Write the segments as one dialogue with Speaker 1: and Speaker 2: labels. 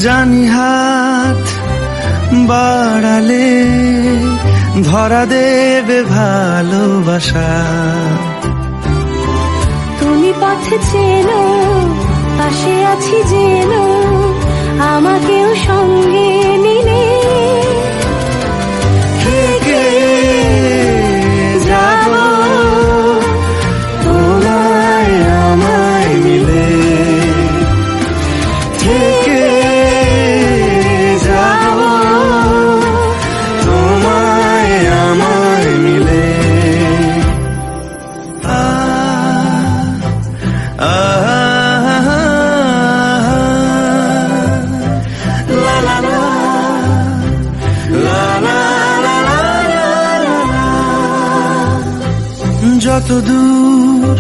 Speaker 1: জানি হাত বাড়ালে ধরা দেবে ভালোবাসা।
Speaker 2: তুমি পথে চেনো, পাশে আছি জেনো, আমাকেও সঙ্গে নিলে
Speaker 1: থেকে যাব তোমায় আমায় মিলে, থেকে যাব তোমায় আমায় মিলে। যত দূর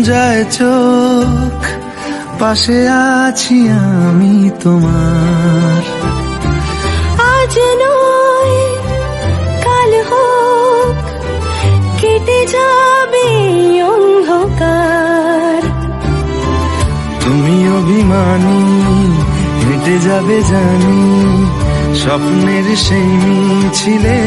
Speaker 1: যায় চোখ, পাশে আছি আমি তোমার।
Speaker 2: আজ নয় কাল হোক, কেটে যাবে অন্ধকার।
Speaker 1: তুমি অভিমানী, হেঁটে যাবে জানি স্বপ্নের সেই মিছিলে।